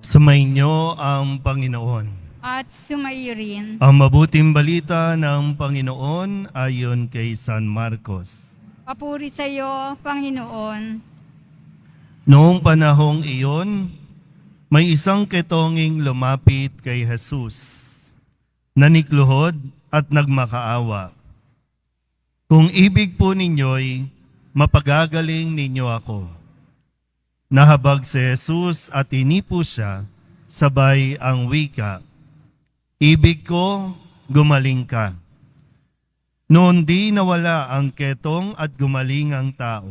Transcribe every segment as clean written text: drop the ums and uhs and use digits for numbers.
Sumainyo ang Panginoon. at sumairin. Ang mabuting balita ng Panginoon ayon kay San Marcos. Papuri sa iyo, Panginoon. Noong panahong iyon, may isang ketonging lumapit kay Jesus, nanikluhod at nagmakaawa. Kung ibig po ninyo'y mapagagaling ninyo ako. Nahabag si Jesus at inipo siya, sabay ang wika, ibig ko, gumaling ka. Noon di nawala ang ketong at gumaling ang tao.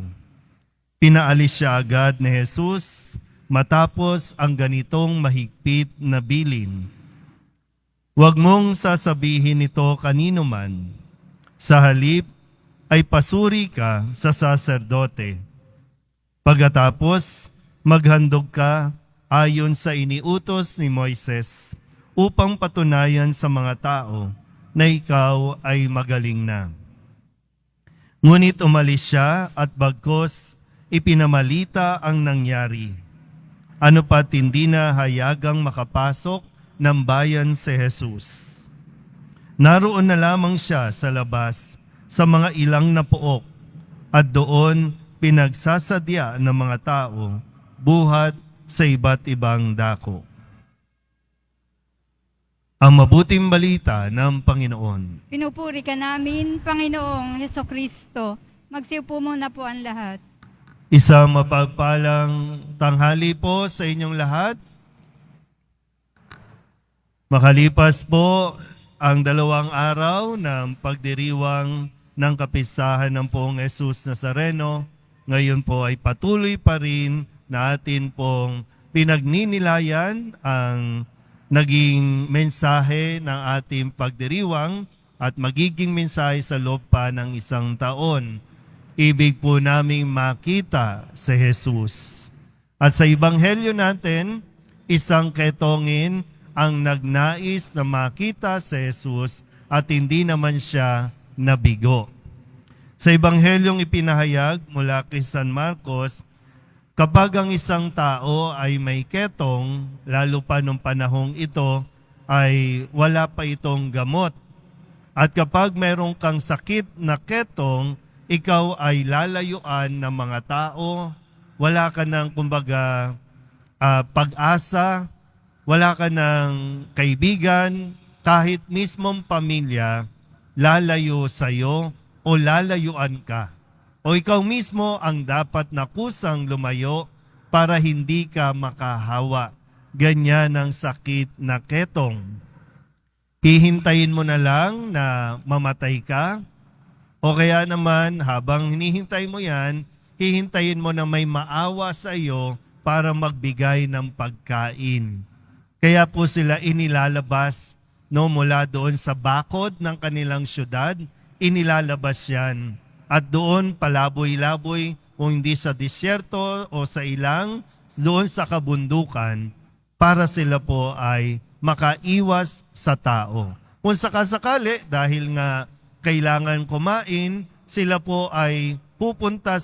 Pinaalis siya agad ni Jesus matapos ang ganitong mahigpit na bilin. Huwag mong sasabihin ito kanino man. Sa halip ay pasuri ka sa saserdote. Pagkatapos, maghandog ka ayon sa iniutos ni Moises upang patunayan sa mga tao na ikaw ay magaling na. Ngunit umalis siya at bagkos ipinamalita ang nangyari. Ano pat hindi na hayagang makapasok ng bayan si Jesus. Naroon na lamang siya sa labas sa mga ilang na pook at doon pinagsasadya ng mga tao buhat sa iba't ibang dako. Ang mabuting balita ng Panginoon. Pinupuri ka namin, Panginoong Hesukristo. Magsiupo muna po ang lahat. Isang mapagpalang tanghali po sa inyong lahat. Makalipas po ang 2 araw ng pagdiriwang ng kapistahan ng Poong Jesus Nazareno, ngayon po ay patuloy pa rin na atin pong pinagninilayan ang naging mensahe ng ating pagdiriwang at magiging mensahe sa loob pa ng 1 taon. Ibig po naming makita si Jesus. At sa Ebanghelyo natin, isang ketongin ang nagnais na makita si Jesus at hindi naman siya nabigo. Sa Ebanghelyong ipinahayag mula kay San Marcos, kapag ang isang tao ay may ketong, lalo pa nung panahong ito, ay wala pa itong gamot. At kapag mayroon kang sakit na ketong, ikaw ay lalayuan ng mga tao, wala ka ng kumbaga pag-asa, wala ka ng kaibigan, kahit mismong pamilya, lalayo sa'yo o lalayuan ka. O ikaw mismo ang dapat na kusang lumayo para hindi ka makahawa. Ganyan ang sakit na ketong. Hihintayin mo na lang na mamatay ka, o kaya naman habang hinihintay mo yan, hihintayin mo na may maawa sa iyo para magbigay ng pagkain. Kaya po sila inilalabas mula doon sa bakod ng kanilang syudad, inilalabas yan. At doon palaboy-laboy, kung hindi sa disyerto o sa ilang, doon sa kabundukan, para sila po ay makaiwas sa tao. Kung sakasakali, dahil nga kailangan kumain, sila po ay pupunta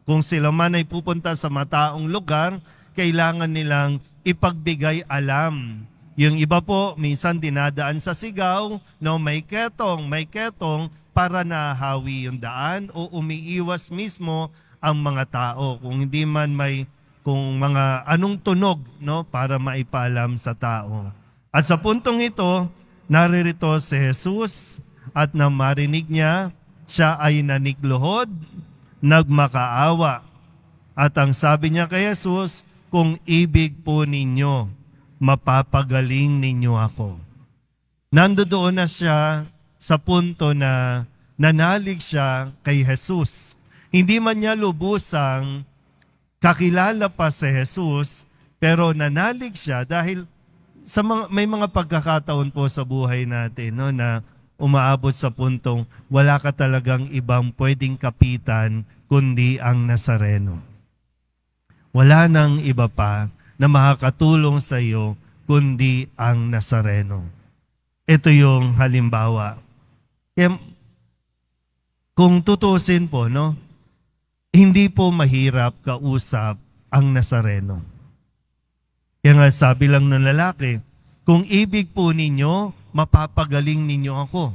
kung sila man ay pupunta sa mataong lugar, kailangan nilang ipagbigay alam. Yung iba po, minsan dinadaan sa sigaw, may ketong, para nahawi yung daan o umiiwas mismo ang mga tao. Kung hindi man kung mga anong tunog, para maipaalam sa tao. At sa puntong ito, naririto si Jesus at nang marinig niya, siya ay nanikluhod, nagmakaawa. At ang sabi niya kay Jesus, kung ibig po ninyo, mapapagaling ninyo ako. Nandoon na siya sa punto na nanalig siya kay Jesus. Hindi man niya lubusang kakilala pa si Jesus, pero nanalig siya dahil may mga pagkakataon po sa buhay natin na umaabot sa puntong wala ka talagang ibang pwedeng kapitan kundi ang Nazareno. Wala nang iba pa na makakatulong sa iyo kundi ang Nazareno. Ito yung halimbawa. Kaya, kung tutusin po, hindi po mahirap kausap ang Nazareno. Kaya nga sabi lang ng lalaki, kung ibig po ninyo, mapapagaling ninyo ako.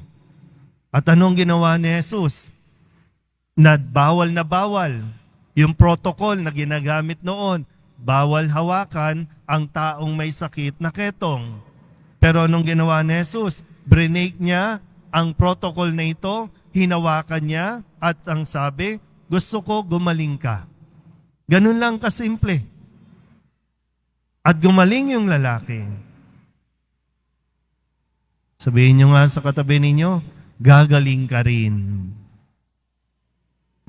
At anong ginawa ni Jesus? Na bawal, yung protocol na ginagamit noon, bawal hawakan ang taong may sakit na ketong. Pero anong ginawa ni Jesus? Brinake niya ang protocol na ito, hinawakan niya, at ang sabi, gusto ko gumaling ka. Ganun lang kasimple. At gumaling yung lalaki. Sabihin nyo nga sa katabi ninyo, gagaling ka rin.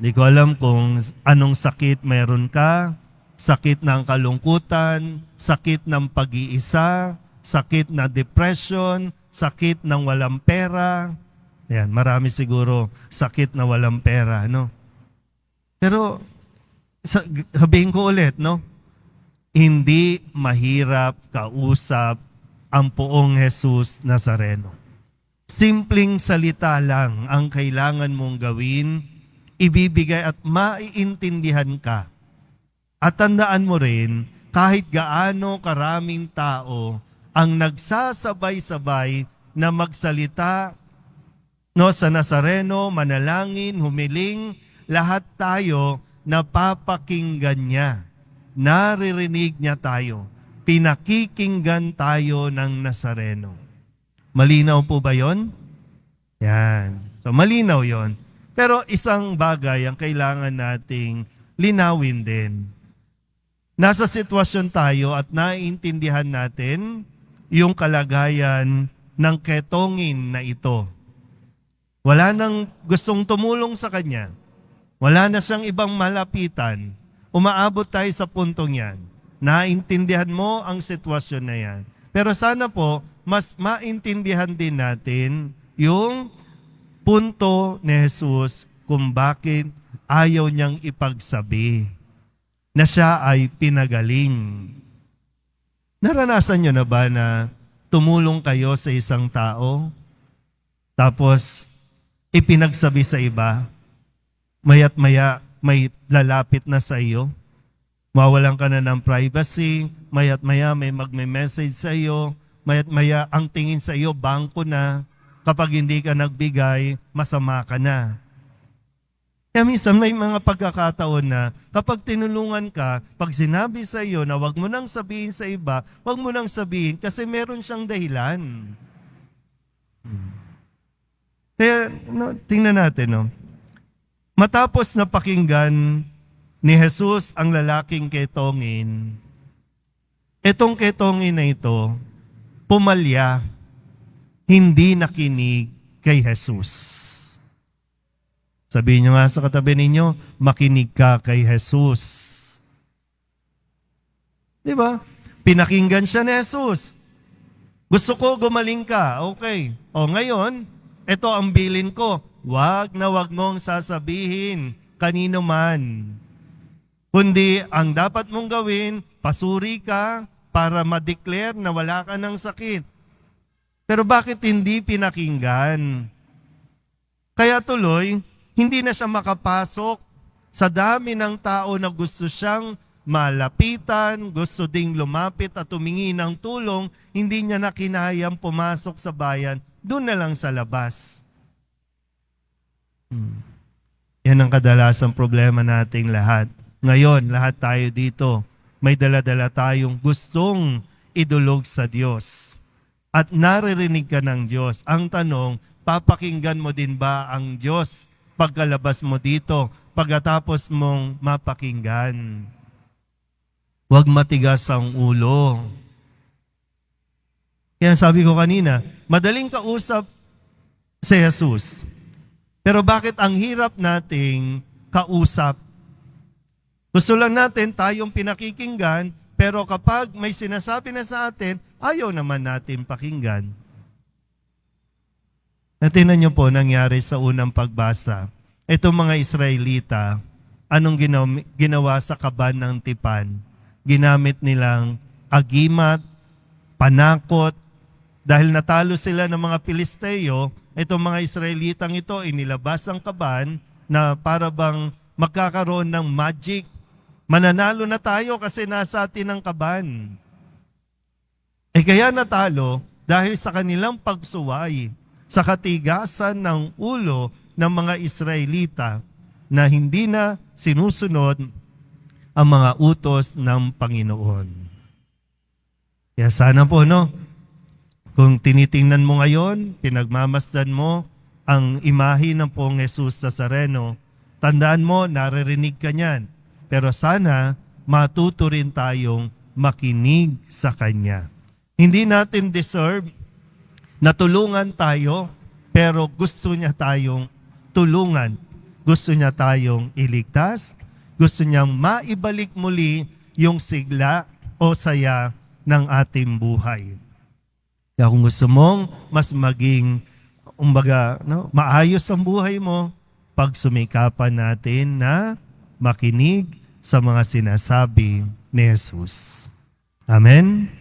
Hindi ko alam kung anong sakit meron ka, sakit ng kalungkutan, sakit ng pag-iisa, sakit na depression, sakit ng walang pera. Ayan, marami siguro sakit na walang pera, no? Pero, sabihin ko ulit, no? Hindi mahirap kausap ang poong Jesus Nazareno. Simpleng salita lang ang kailangan mong gawin, ibibigay at maiintindihan ka. At tandaan mo rin, kahit gaano karaming tao ang nagsasabay-sabay na magsalita no, sa Nazareno, manalangin, humiling, lahat tayo napapakinggan niya. Naririnig niya tayo. Pinakikinggan tayo ng Nazareno. Malinaw po ba yon? Yan. So malinaw yon. Pero isang bagay ang kailangan nating linawin din. Nasa sitwasyon tayo at naiintindihan natin yung kalagayan ng ketongin na ito. Wala nang gustong tumulong sa kanya. Wala na siyang ibang malapitan. Umaabot tayo sa puntong yan. Naintindihan mo ang sitwasyon na yan. Pero sana po, mas maintindihan din natin yung punto ni Jesus kung bakit ayaw niyang ipagsabi na siya ay pinagaling. Naranasan niyo na ba na tumulong kayo sa isang tao, tapos ipinagsabi sa iba, maya't maya may lalapit na sa iyo, mawalan ka na ng privacy, maya't maya may magme-message sa iyo, maya't maya ang tingin sa iyo, bangko na, kapag hindi ka nagbigay, masama ka na. Kaya minsan may mga pagkakataon na kapag tinulungan ka, pag sinabi sa iyo na wag mo nang sabihin sa iba, wag mo nang sabihin kasi meron siyang dahilan. Kaya, tingnan natin, no? Matapos na pakinggan ni Jesus ang lalaking ketongin, itong ketongin na ito, pumalya, hindi nakinig kay Jesus. Sabihin nyo nga sa katabi ninyo, makinig ka kay Jesus. Di ba? Pinakinggan siya ni Jesus. Gusto ko gumaling ka. Okay. O ngayon, ito ang bilin ko. Wag na wag mong sasabihin kanino man. Kundi ang dapat mong gawin, pasuri ka para ma-declare na wala ka ng sakit. Pero bakit hindi pinakinggan? Kaya tuloy, hindi na siya makapasok sa dami ng tao na gusto siyang malapitan, gusto ding lumapit at humingi ng tulong, hindi niya na kinayang pumasok sa bayan, doon na lang sa labas. Yan ang kadalasang problema nating lahat. Ngayon, lahat tayo dito, may dala-dala tayong gustong idulog sa Diyos. At naririnig ka ng Diyos. Ang tanong, papakinggan mo din ba ang Diyos pagkalabas mo dito, pagkatapos mong mapakinggan? Huwag matigas ang ulo. Kaya sabi ko kanina, madaling kausap si Jesus. Pero bakit ang hirap nating kausap? Gusto lang natin tayong pinakikinggan, pero kapag may sinasabi na sa atin, ayaw naman natin pakinggan. Natinan niyo po nangyari sa unang pagbasa. Itong mga Israelita, anong ginawa sa kaban ng tipan? Ginamit nilang agimat, panakot, dahil natalo sila ng mga Pilisteo, itong mga Israelitang ito, inilabas ang kaban na para bang magkakaroon ng magic. Mananalo na tayo kasi nasa atin ang kaban. Kaya natalo dahil sa kanilang pagsuway sa katigasan ng ulo ng mga Israelita na hindi na sinusunod ang mga utos ng Panginoon. Kaya sana po, kung tinitingnan mo ngayon, pinagmamasdan mo ang imahe ng Poong Jesus Nazareno, tandaan mo, naririnig ka niyan. Pero sana matuto rin tayong makinig sa Kanya. Hindi natin deserve na tulungan tayo, pero gusto niya tayong tulungan. Gusto niya tayong iligtas. Gusto niyang maibalik muli yung sigla o saya ng ating buhay. Kaya kung gusto mong mas maging maayos ang buhay mo, pagsumikapan natin na makinig sa mga sinasabi ni Jesus. Amen?